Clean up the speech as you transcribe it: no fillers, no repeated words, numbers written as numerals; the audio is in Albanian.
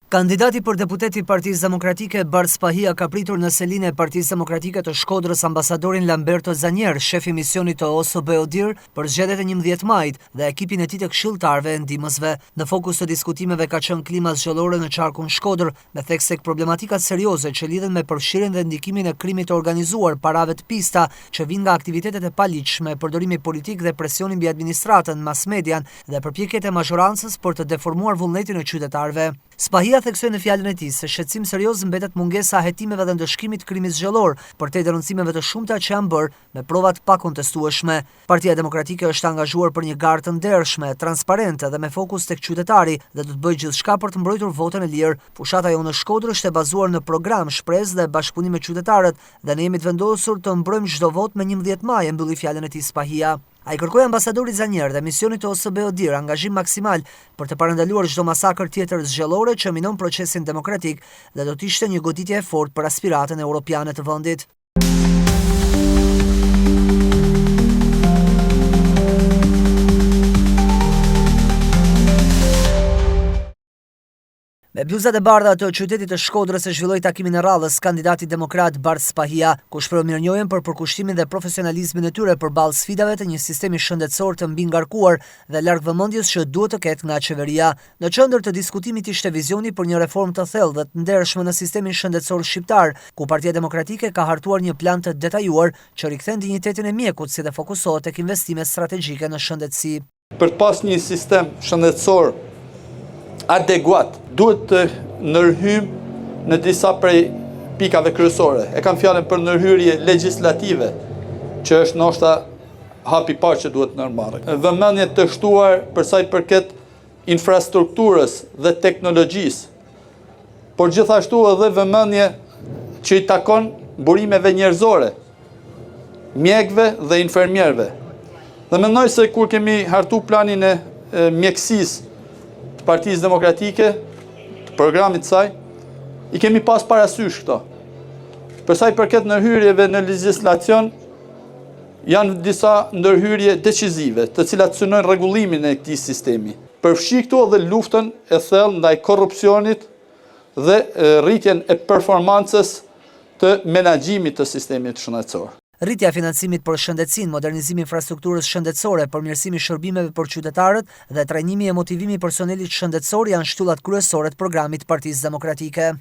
Kandidati për deputet i Partisë Demokratike Bart Spahia ka pritur në selinë e Partisë Demokratike të Shkodrës ambasadorin Lamberto Zanier, shefi misionit të OSBE-ODIHR për zgjedhjet e 11 majit dhe ekipin e tij të këshilltarëve e ndihmësve. Në fokus të diskutimeve ka qenë klima zgjollore në qarkun Shkodër, me theks tek problematikat serioze që lidhen me përfshirjen dhe ndikimin e krimit të organizuar, parave të pista që vijnë nga aktivitetet e paligjshme, përdorimi politik dhe presioni mbi administratën, mass median dhe përpjekjet e mazhorancës për të deformuar vullnetin e qytetarëve. Spahia theksoi në fjalën e tij se shqetësim serioz mbetet mungesa e hetimeve dhe ndëshkimit të krimit zgjollor, përtej rëndësimeve të shumta që janë bërë me prova të pakontestueshme. Partia Demokratike është angazhuar për një garë të ndershme, transparente dhe me fokus tek qytetari dhe do të bëjë gjithçka për të mbrojtur votën e lirë. Fushata jonë në Shkodër është e bazuar në program, shpresë dhe bashkëpunim me qytetarët dhe ne jemi të vendosur të mbrojmë çdo vot me 11 maj, mbylli fjalën e tij Spahia. Ai kërkoi ambasadorit Zanier dhe misionit të OSBE-ODIHR angazhim maksimal për të parandaluar çdo masakër tjetër zgjollore që minon procesin demokratik dhe do të ishte një goditje e fortë për aspiratën europiane të vendit. Me bluzat e bardha të qytetit të Shkodrës e zhvilloi takimin e radhës kandidati demokrat Bart Spahia, ku shpreu mirënjohjen për përkushtimin dhe profesionalizmin e tyre përballë sfidave të një sistemi shëndetësor të mbingarkuar dhe larg vëmendjes që duhet të ketë nga qeveria. Në qendër të diskutimit ishte vizioni për një reformë të thellë dhe të ndershme në sistemin shëndetësor shqiptar, ku Partia Demokratike ka hartuar një plan të detajuar që rikthen dinjitetin e mjekut si dhe fokusohet tek investimet strategjike në shëndetësi. Për të pas një sistem shëndetësor adekuat, duhet të ndërhyjm në disa prej pikave kryesore. E kam fjalën për ndërhyrje legjislative, që është ndoshta hapi i parë që duhet ndërmarrë. Vëmendje të shtuar për sa i përket infrastrukturës dhe teknologjisë, por gjithashtu edhe vëmendje që i takon burimeve njerëzore, mjekëve dhe infermierëve. Dhe mendoj se kur kemi hartu planin e mjekësisë të Partisë Demokratike, të programit saj, i kemi pas parasysh këto. Për sa i përket ndërhyrjeve në legjislacion, janë disa ndërhyrje decizive, të cilat synojnë rregullimin e këtij sistemi. Përfshi këtu edhe luftën e thellë ndaj korrupsionit dhe rritjen e performancës të menaxhimit të sistemit shëndetësor. Rritja e financimit për shëndetësinë, modernizimi i infrastrukturës shëndetësore, përmirësimi i shërbimeve për qytetarët dhe trajnimi e motivimi i personelit shëndetësor janë shtyllat kryesore të programit të Partisë Demokratike.